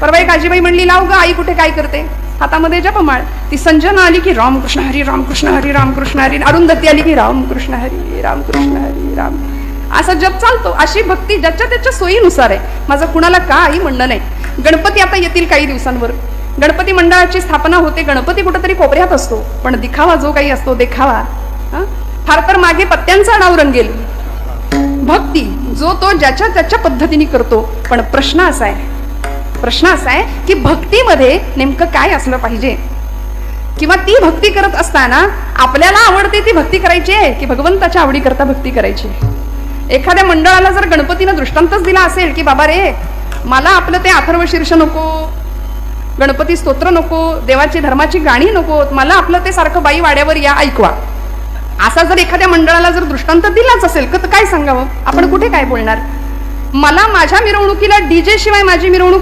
परवा एक आजीबाई म्हणली, लाव ग आई कुठे काय करते, हातामध्ये जपमाळ. ती संजना आली की रामकृष्ण हरी रामकृष्ण हरी रामकृष्ण हरी. अरुंधती आली की रामकृष्ण हरी रामकृष्ण हरी राम. असा जप चालतो. अशी भक्ती ज्याच्या त्याच्या सोयीनुसार आहे. माझं कुणाला काही म्हणणं नाही. गणपती आता येतील काही दिवसांवर. गणपती मंडळाची स्थापना होते. गणपती कुठेतरी कोपऱ्यात असतो, पण दिखावा जो काही असतो, देखावा फार तर मागे पत्त्यांचा डाव रंगेल. भक्ती जो तो ज्याच्या त्याच्या पद्धतीने करतो. पण प्रश्न असा आहे की भक्तीमध्ये नेमकं काय असलं पाहिजे, किंवा ती भक्ती करत असताना आपल्याला आवडते ती भक्ती करायची आहे की भगवंताच्या आवडीकरता भक्ती करायची. एखाद्या मंडळाला जर गणपतीनं दृष्टांतच दिला असेल की बाबा रे, मला आपलं ते अथर्व शीर्ष नको, गणपती स्तोत्र नको, देवाची धर्माची गाणी नको, मला आपलं ते सारखं बाई वाड्यावर या ऐकवा, असा जर एखाद्या मंडळाला जर दृष्टांत दिलाच असेल तर काय सांगावं, आपण कुठे काय बोलणार. मला माझ्या मिरवणुकीला डीजे शिवाय माझी मिरवणूक